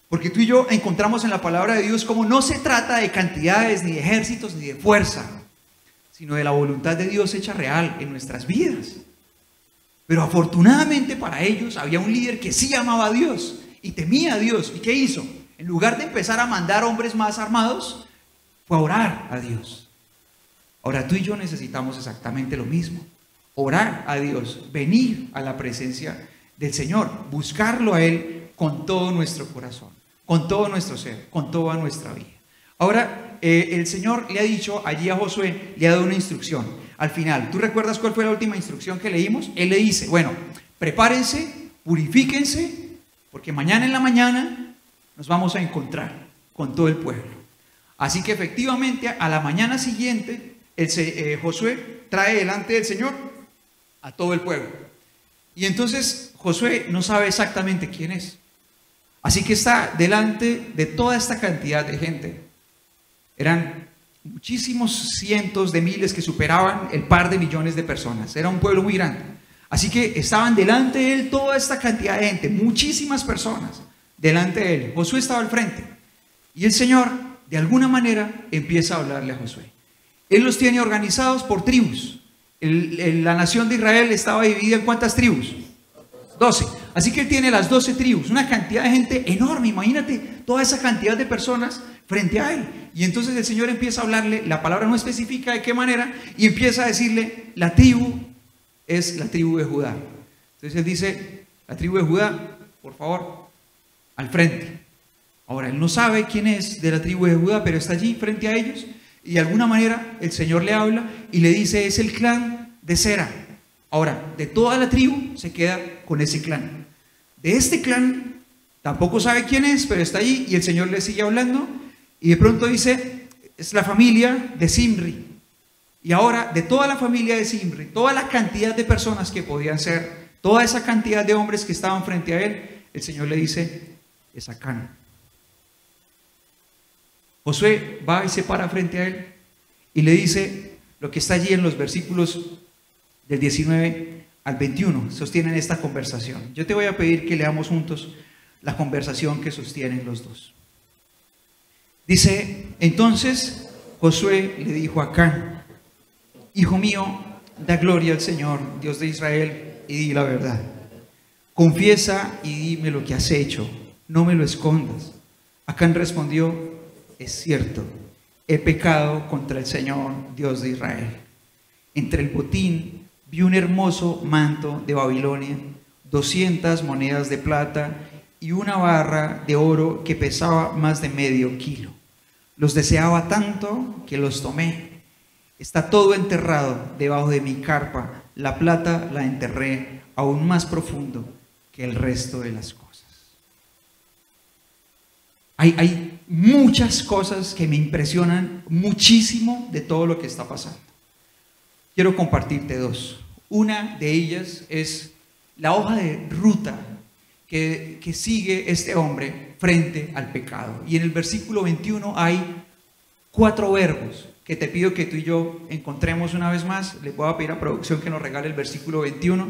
Porque tú y yo encontramos en la palabra de Dios como no se trata de cantidades, ni de ejércitos, ni de fuerza, sino de la voluntad de Dios hecha real en nuestras vidas. Pero afortunadamente para ellos había un líder que sí amaba a Dios y temía a Dios. ¿Y qué hizo? En lugar de empezar a mandar hombres más armados, fue a orar a Dios. Ahora tú y yo necesitamos exactamente lo mismo. Orar a Dios, venir a la presencia del Señor, buscarlo a Él con todo nuestro corazón, con todo nuestro ser, con toda nuestra vida. Ahora, el Señor le ha dicho allí a Josué, le ha dado una instrucción. Al final, ¿tú recuerdas cuál fue la última instrucción que leímos? Él le dice, bueno, prepárense, purifíquense, porque mañana en la mañana nos vamos a encontrar con todo el pueblo. Así que efectivamente, a la mañana siguiente, Josué trae delante del Señor a todo el pueblo. Y entonces Josué no sabe exactamente quién es. Así que está delante de toda esta cantidad de gente. Eran muchísimos cientos de miles que superaban el par de millones de personas. Era un pueblo muy grande. Así que estaban delante de él toda esta cantidad de gente, muchísimas personas delante de él. Josué estaba al frente. Y el Señor, de alguna manera, empieza a hablarle a Josué. Él los tiene organizados por tribus. La nación de Israel estaba dividida en ¿cuántas tribus? 12. Así que él tiene las 12 tribus, una cantidad de gente enorme. Imagínate toda esa cantidad de personas frente a él. Y entonces el Señor empieza a hablarle, la palabra no especifica de qué manera, y empieza a decirle, la tribu es la tribu de Judá. Entonces él dice, la tribu de Judá, por favor, al frente. Ahora, él no sabe quién es de la tribu de Judá, pero está allí frente a ellos, y de alguna manera el Señor le habla y le dice, es el clan de Sera. Ahora, de toda la tribu se queda con ese clan. De este clan tampoco sabe quién es, pero está allí y el Señor le sigue hablando y de pronto dice, es la familia de Zimri. Y ahora, de toda la familia de Zimri, toda la cantidad de personas que podían ser, toda esa cantidad de hombres que estaban frente a él, el Señor le dice, es Acán. Josué va y se para frente a él y le dice lo que está allí en los versículos del 19 al 21, sostienen esta conversación. Yo te voy a pedir que leamos juntos la conversación que sostienen los dos. Dice, entonces Josué le dijo a Acán, hijo mío, da gloria al Señor, Dios de Israel, y di la verdad. Confiesa y dime lo que has hecho, no me lo escondas. Acán respondió, es cierto, he pecado contra el Señor, Dios de Israel. Entre el botín vi un hermoso manto de Babilonia, 200 monedas de plata y una barra de oro que pesaba más de medio kilo. Los deseaba tanto que los tomé. Está todo enterrado debajo de mi carpa. La plata la enterré aún más profundo que el resto de las cosas. Hay muchas cosas que me impresionan muchísimo de todo lo que está pasando. Quiero compartirte dos. Una de ellas es la hoja de ruta que sigue este hombre frente al pecado. Y en el versículo 21 hay 4 verbos que te pido que tú y yo encontremos una vez más. Le voy a pedir a producción que nos regale el versículo 21.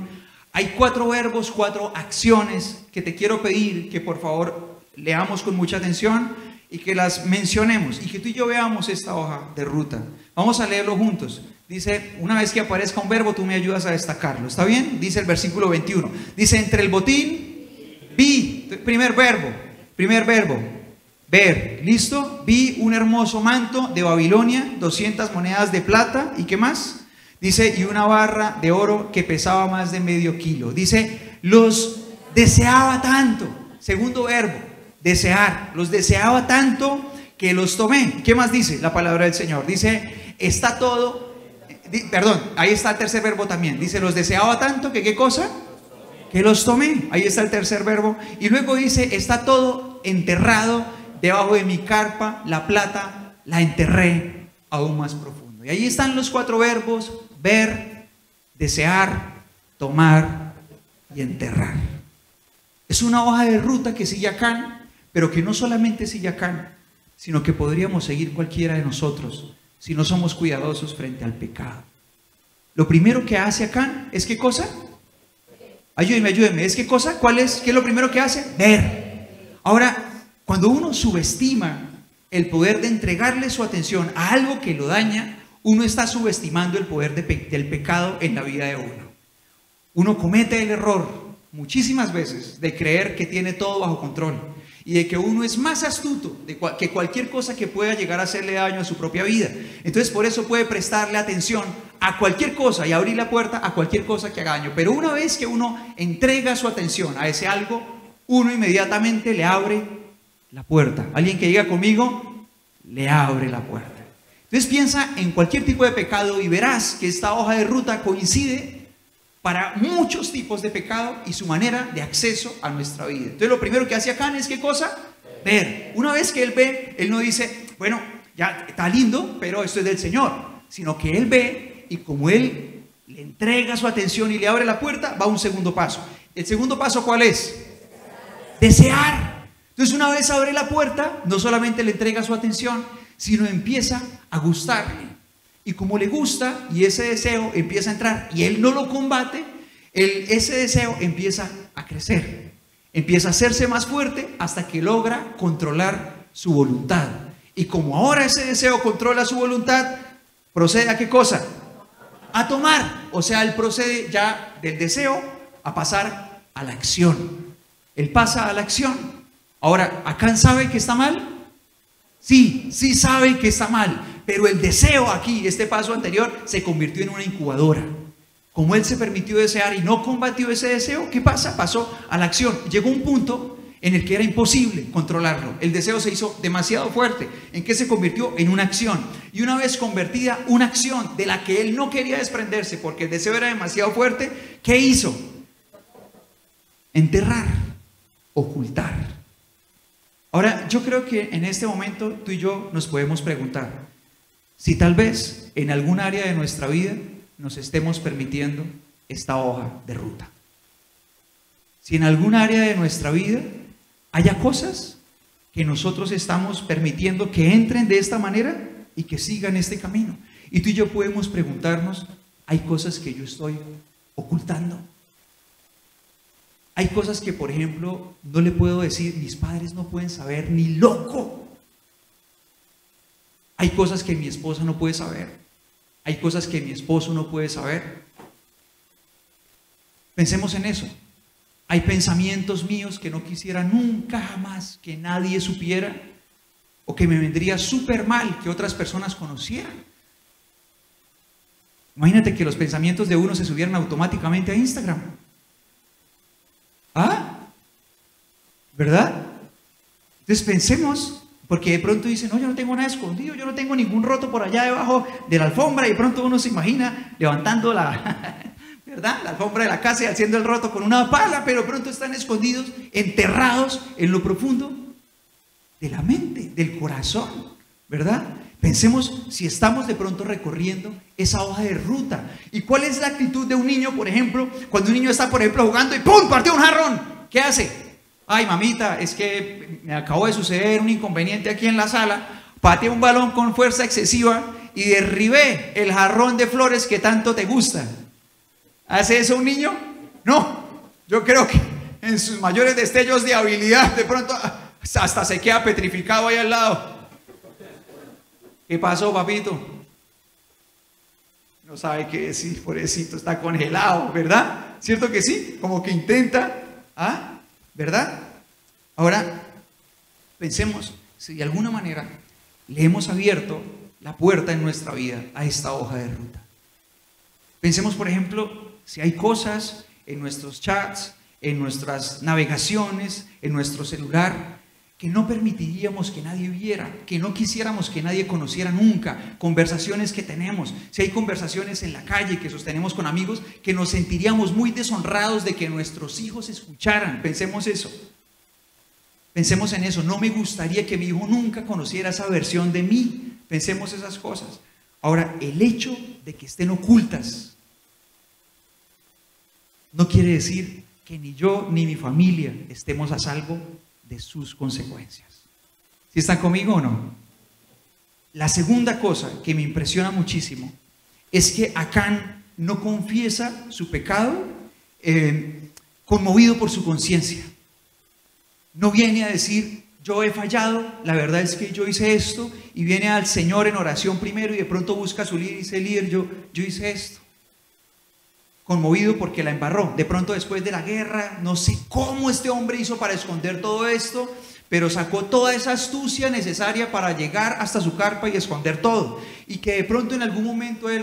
Hay 4 verbos, 4 acciones que te quiero pedir que por favor leamos con mucha atención y que las mencionemos y que tú y yo veamos esta hoja de ruta. Vamos a leerlo juntos. Dice, una vez que aparezca un verbo, tú me ayudas a destacarlo. ¿Está bien? Dice el versículo 21. Dice, entre el botín, vi. Primer verbo, ver. ¿Listo? Vi un hermoso manto de Babilonia, 200 monedas de plata. ¿Y qué más? Dice, y una barra de oro que pesaba más de medio kilo. Dice, los deseaba tanto. Segundo verbo, desear. Los deseaba tanto que los tomé. ¿Qué más dice la palabra del Señor? Dice, está todo... Perdón, ahí está el tercer verbo también. Dice, los deseaba tanto que ¿qué cosa? Que los tomé. Ahí está el tercer verbo. Y luego dice, está todo enterrado debajo de mi carpa. La plata la enterré aún más profundo. Y ahí están los 4 verbos: ver, desear, tomar y enterrar. Es una hoja de ruta que sigue Acán, pero que no solamente sigue Acán, sino que podríamos seguir cualquiera de nosotros si no somos cuidadosos frente al pecado. Lo primero que hace Acán es ¿qué cosa? Ayúdeme, ¿es qué cosa? ¿Cuál es? ¿Qué es lo primero que hace? Ver. Ahora, cuando uno subestima el poder de entregarle su atención a algo que lo daña, uno está subestimando el poder del pecado en la vida de uno. Uno comete el error muchísimas veces de creer que tiene todo bajo control y de que uno es más astuto que cualquier cosa que pueda llegar a hacerle daño a su propia vida. Entonces por eso puede prestarle atención a cualquier cosa y abrir la puerta a cualquier cosa que haga daño. Pero una vez que uno entrega su atención a ese algo, uno inmediatamente le abre la puerta. Alguien que diga conmigo, le abre la puerta. Entonces piensa en cualquier tipo de pecado y verás que esta hoja de ruta coincide para muchos tipos de pecado y su manera de acceso a nuestra vida. Entonces lo primero que hace Acán es ¿qué cosa? Ver. Una vez que él ve, él no dice, bueno, ya está lindo, pero esto es del Señor, sino que él ve y como él le entrega su atención y le abre la puerta, va a un segundo paso. ¿El segundo paso cuál es? Desear. Entonces, una vez abre la puerta, no solamente le entrega su atención, sino empieza a gustarle. Y como le gusta y ese deseo empieza a entrar y él no lo combate, ese deseo empieza a crecer, empieza a hacerse más fuerte hasta que logra controlar su voluntad. Y como ahora ese deseo controla su voluntad, procede a ¿qué cosa? A tomar. O sea, él procede ya del deseo a pasar a la acción. Él pasa a la acción. Ahora, ¿Acán sabe que está mal? Sí, sí sabe que está mal, pero el deseo aquí, este paso anterior, se convirtió en una incubadora. Como él se permitió desear y no combatió ese deseo, ¿qué pasa? Pasó a la acción. Llegó un punto en el que era imposible controlarlo. El deseo se hizo demasiado fuerte. ¿En qué se convirtió? En una acción. Y una vez convertida una acción de la que él no quería desprenderse porque el deseo era demasiado fuerte, ¿qué hizo? Enterrar, ocultar. Ahora, yo creo que en este momento tú y yo nos podemos preguntar si tal vez en algún área de nuestra vida nos estemos permitiendo esta hoja de ruta. Si en algún área de nuestra vida haya cosas que nosotros estamos permitiendo que entren de esta manera y que sigan este camino. Y tú y yo podemos preguntarnos, ¿hay cosas que yo estoy ocultando? Hay cosas que, por ejemplo, no le puedo decir, mis padres no pueden saber, ni loco. Hay cosas que mi esposa no puede saber. Hay cosas que mi esposo no puede saber. Pensemos en eso. Hay pensamientos míos que no quisiera nunca jamás que nadie supiera, o que me vendría súper mal que otras personas conocieran. Imagínate que los pensamientos de uno se subieran automáticamente a Instagram. ¿Ah? ¿Verdad? Entonces pensemos, porque de pronto dicen, no, yo no tengo nada escondido, yo no tengo ningún roto por allá debajo de la alfombra, y de pronto uno se imagina levantando ¿verdad? La alfombra de la casa y haciendo el roto con una pala, pero pronto están escondidos, enterrados en lo profundo de la mente, del corazón, ¿verdad? Pensemos si estamos de pronto recorriendo esa hoja de ruta. ¿Y cuál es la actitud de un niño, por ejemplo, cuando un niño está, por ejemplo, jugando y ¡pum! Partió un jarrón? ¿Qué hace? Ay, mamita, es que me acabó de suceder un inconveniente aquí en la sala, pateé un balón con fuerza excesiva y derribé el jarrón de flores que tanto te gusta. ¿Hace eso un niño? No, yo creo que en sus mayores destellos de habilidad de pronto hasta se queda petrificado ahí al lado. ¿Qué pasó, papito? No sabe qué decir, pobrecito, está congelado, ¿verdad? ¿Cierto que sí? Como que intenta, ¿verdad? Ahora, pensemos si de alguna manera le hemos abierto la puerta en nuestra vida a esta hoja de ruta. Pensemos, por ejemplo, si hay cosas en nuestros chats, en nuestras navegaciones, en nuestro celular, que no permitiríamos que nadie viera, que no quisiéramos que nadie conociera nunca, conversaciones que tenemos, si hay conversaciones en la calle que sostenemos con amigos, que nos sentiríamos muy deshonrados de que nuestros hijos escucharan. Pensemos eso. Pensemos en eso. No me gustaría que mi hijo nunca conociera esa versión de mí. Pensemos esas cosas. Ahora, el hecho de que estén ocultas no quiere decir que ni yo ni mi familia estemos a salvo de sus consecuencias. ¿Sí están conmigo o no? La segunda cosa que me impresiona muchísimo es que Acán no confiesa su pecado conmovido por su conciencia. No viene a decir, yo he fallado, la verdad es que yo hice esto, y viene al Señor en oración primero y de pronto busca a su líder y dice, líder, yo hice esto. Conmovido porque la embarró. De pronto después de la guerra, no sé cómo este hombre hizo para esconder todo esto, pero sacó toda esa astucia necesaria para llegar hasta su carpa y esconder todo. Y que de pronto en algún momento él,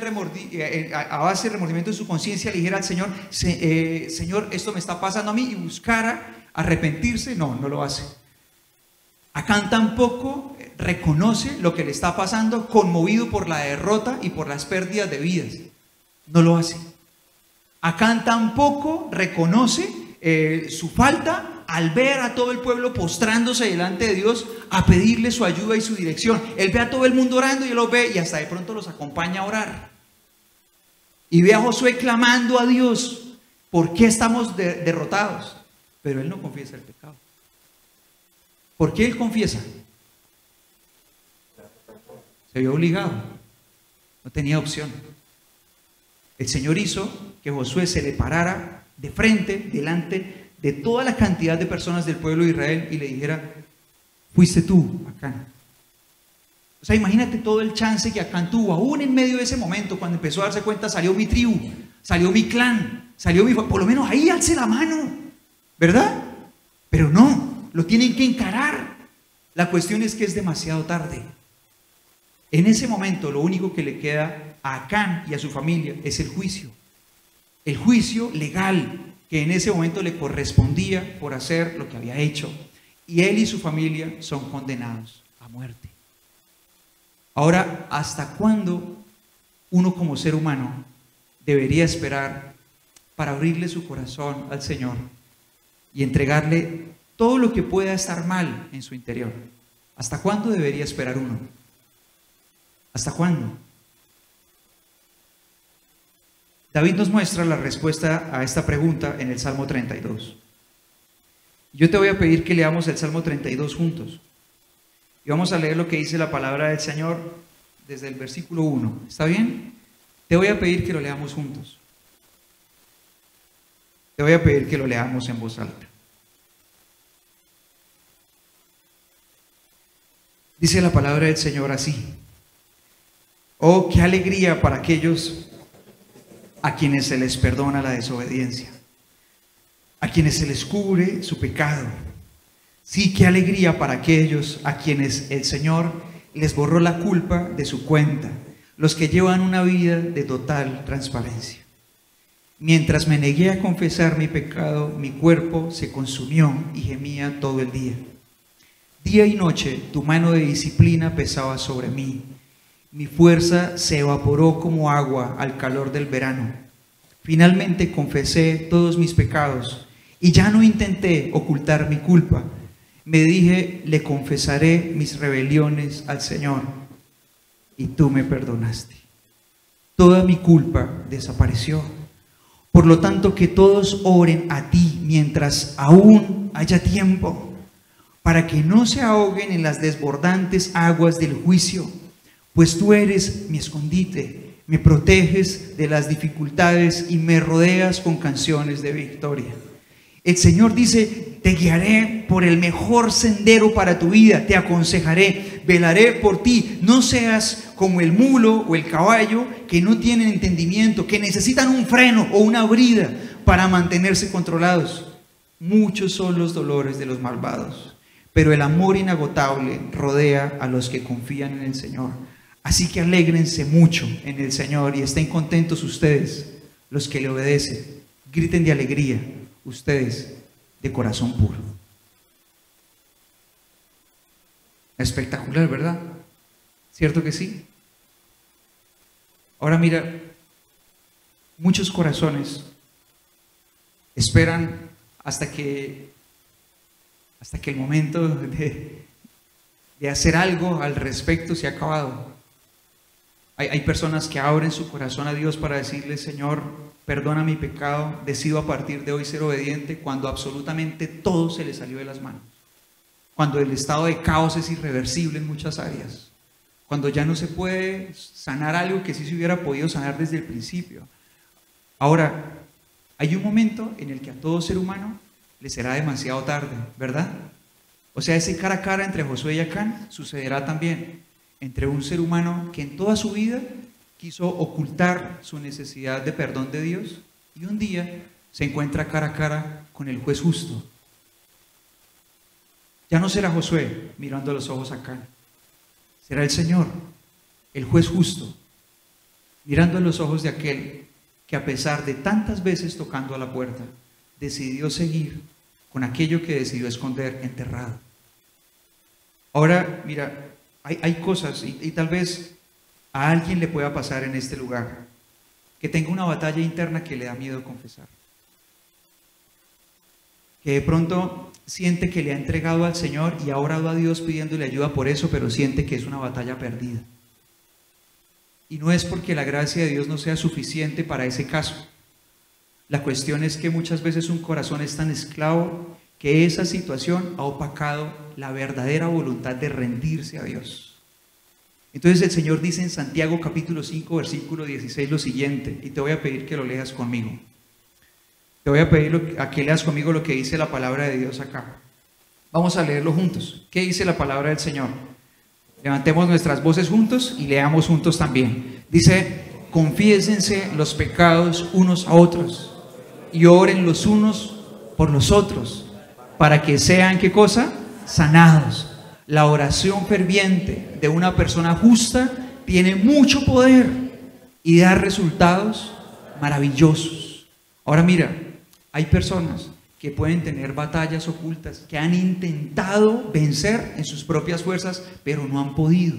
a base de remordimiento de su conciencia, le dijera al Señor, Señor, esto me está pasando a mí, y buscara arrepentirse. No, no lo hace. Acán tampoco reconoce lo que le está pasando, conmovido por la derrota y por las pérdidas de vidas. No lo hace. Acán tampoco reconoce su falta al ver a todo el pueblo postrándose delante de Dios a pedirle su ayuda y su dirección. Él ve a todo el mundo orando y él los ve y hasta de pronto los acompaña a orar. y ve a Josué clamando a Dios, ¿por qué estamos derrotados? Pero él no confiesa el pecado. ¿Por qué él confiesa? Se vio obligado, no tenía opción. El Señor hizo que Josué se le parara de frente, delante de toda la cantidad de personas del pueblo de Israel y le dijera, fuiste tú, Acán. O sea, imagínate todo el chance que Acán tuvo, aún en medio de ese momento, cuando empezó a darse cuenta, salió mi tribu, salió mi clan, salió mi... Por lo menos ahí alce la mano, ¿verdad? Pero no, lo tienen que encarar. La cuestión es que es demasiado tarde. En ese momento lo único que le queda a Acán y a su familia es el juicio legal que en ese momento le correspondía por hacer lo que había hecho, y él y su familia son condenados a muerte. Ahora, ¿hasta cuándo uno como ser humano debería esperar para abrirle su corazón al Señor y entregarle todo lo que pueda estar mal en su interior? ¿Hasta cuándo debería esperar uno? ¿Hasta cuándo? David nos muestra la respuesta a esta pregunta en el Salmo 32. Yo te voy a pedir que leamos el Salmo 32 juntos. Y vamos a leer lo que dice la palabra del Señor desde el versículo 1. ¿Está bien? Te voy a pedir que lo leamos juntos. Te voy a pedir que lo leamos en voz alta. Dice la palabra del Señor así. Oh, qué alegría para aquellos a quienes se les perdona la desobediencia, a quienes se les cubre su pecado. Sí, qué alegría para aquellos a quienes el Señor les borró la culpa de su cuenta, los que llevan una vida de total transparencia. Mientras me negué a confesar mi pecado, mi cuerpo se consumió y gemía todo el día. Día y noche tu mano de disciplina pesaba sobre mí. Mi fuerza se evaporó como agua al calor del verano. Finalmente confesé todos mis pecados y ya no intenté ocultar mi culpa. Me dije, le confesaré mis rebeliones al Señor, y tú me perdonaste. Toda mi culpa desapareció. Por lo tanto, que todos oren a ti mientras aún haya tiempo, para que no se ahoguen en las desbordantes aguas del juicio, pues tú eres mi escondite, me proteges de las dificultades y me rodeas con canciones de victoria. El Señor dice, te guiaré por el mejor sendero para tu vida, te aconsejaré, velaré por ti. No seas como el mulo o el caballo que no tienen entendimiento, que necesitan un freno o una brida para mantenerse controlados. Muchos son los dolores de los malvados, pero el amor inagotable rodea a los que confían en el Señor. Así que alégrense mucho en el Señor y estén contentos ustedes, los que le obedecen. Griten de alegría, ustedes de corazón puro. Espectacular, ¿verdad? ¿Cierto que sí? Ahora mira, muchos corazones esperan hasta que el momento de hacer algo al respecto se ha acabado. Hay personas que abren su corazón a Dios para decirle, Señor, perdona mi pecado, decido a partir de hoy ser obediente, cuando absolutamente todo se le salió de las manos. Cuando el estado de caos es irreversible en muchas áreas. Cuando ya no se puede sanar algo que sí se hubiera podido sanar desde el principio. Ahora, hay un momento en el que a todo ser humano le será demasiado tarde, ¿verdad? O sea, ese cara a cara entre Josué y Acán sucederá también entre un ser humano que en toda su vida quiso ocultar su necesidad de perdón de Dios y un día se encuentra cara a cara con el juez justo. Ya no será Josué mirando a los ojos a Acán, será el Señor, el juez justo, mirando a los ojos de aquel que a pesar de tantas veces tocando a la puerta, decidió seguir con aquello que decidió esconder enterrado. Ahora, mira, hay cosas y tal vez a alguien le pueda pasar en este lugar que tenga una batalla interna que le da miedo confesar. Que de pronto siente que le ha entregado al Señor y ha orado a Dios pidiéndole ayuda por eso, pero siente que es una batalla perdida. Y no es porque la gracia de Dios no sea suficiente para ese caso. La cuestión es que muchas veces un corazón es tan esclavo que esa situación ha opacado la verdadera voluntad de rendirse a Dios. Entonces el Señor dice en Santiago capítulo 5 versículo 16 lo siguiente, y te voy a pedir que lo leas conmigo. Te voy a pedir a que leas conmigo lo que dice la palabra de Dios acá. Vamos a leerlo juntos. ¿Qué dice la palabra del Señor? Levantemos nuestras voces juntos y leamos juntos también. Dice: confiésense los pecados unos a otros y oren los unos por los otros para que sean, ¿qué cosa? Sanados. La oración ferviente de una persona justa tiene mucho poder y da resultados maravillosos. Ahora mira, hay personas que pueden tener batallas ocultas, que han intentado vencer en sus propias fuerzas, pero no han podido.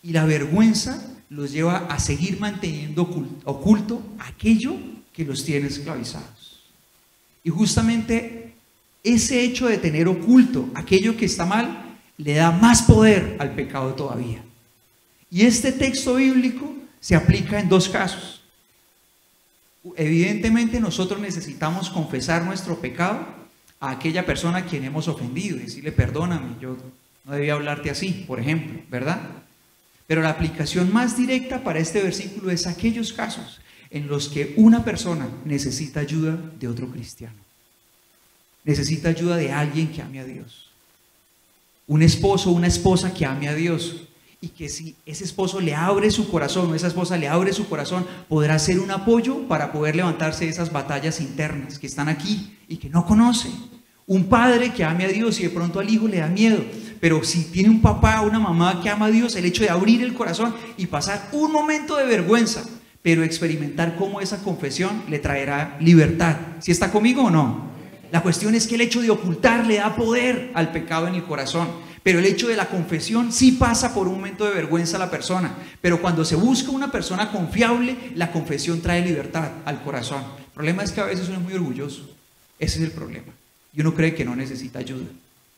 Y la vergüenza los lleva a seguir manteniendo oculto aquello que los tiene esclavizados. Y justamente ese hecho de tener oculto aquello que está mal, le da más poder al pecado todavía. Y este texto bíblico se aplica en dos casos. Evidentemente nosotros necesitamos confesar nuestro pecado a aquella persona a quien hemos ofendido y decirle: perdóname, yo no debía hablarte así, por ejemplo, ¿verdad? Pero la aplicación más directa para este versículo es aquellos casos en los que una persona necesita ayuda de otro cristiano, necesita ayuda de alguien que ame a Dios, un esposo o una esposa que ame a Dios, y que si ese esposo le abre su corazón o esa esposa le abre su corazón, podrá ser un apoyo para poder levantarse de esas batallas internas que están aquí y que no conoce. Un padre que ame a Dios y de pronto al hijo le da miedo, pero si tiene un papá o una mamá que ama a Dios, el hecho de abrir el corazón y pasar un momento de vergüenza, pero experimentar cómo esa confesión le traerá libertad. ¿Sí está conmigo o no? La cuestión es que el hecho de ocultar le da poder al pecado en el corazón. Pero el hecho de la confesión sí pasa por un momento de vergüenza a la persona. Pero cuando se busca una persona confiable, la confesión trae libertad al corazón. El problema es que a veces uno es muy orgulloso. Ese es el problema. Y uno cree que no necesita ayuda.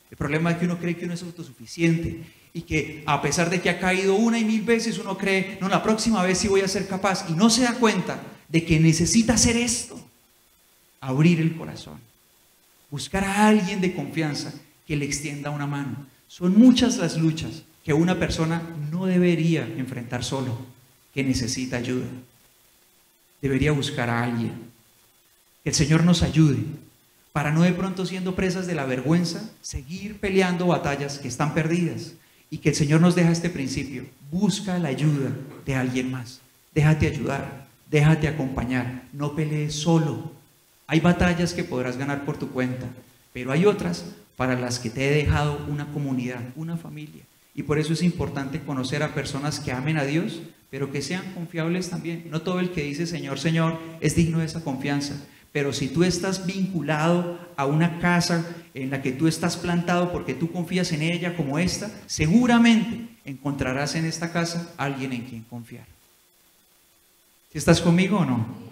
El problema es que uno cree que uno es autosuficiente. Y que a pesar de que ha caído una y mil veces, uno cree: no, la próxima vez sí voy a ser capaz. Y no se da cuenta de que necesita hacer esto. Abrir el corazón. Buscar a alguien de confianza que le extienda una mano. Son muchas las luchas que una persona no debería enfrentar solo, que necesita ayuda. Debería buscar a alguien. Que el Señor nos ayude para no de pronto, siendo presas de la vergüenza, seguir peleando batallas que están perdidas. Y que el Señor nos deja este principio: busca la ayuda de alguien más. Déjate ayudar, déjate acompañar, no pelees solo. Hay batallas que podrás ganar por tu cuenta, pero hay otras para las que te he dejado una comunidad, una familia. Y por eso es importante conocer a personas que amen a Dios, pero que sean confiables también. No todo el que dice Señor, Señor es digno de esa confianza. Pero si tú estás vinculado a una casa en la que tú estás plantado porque tú confías en ella como esta, seguramente encontrarás en esta casa alguien en quien confiar. ¿Estás conmigo o no?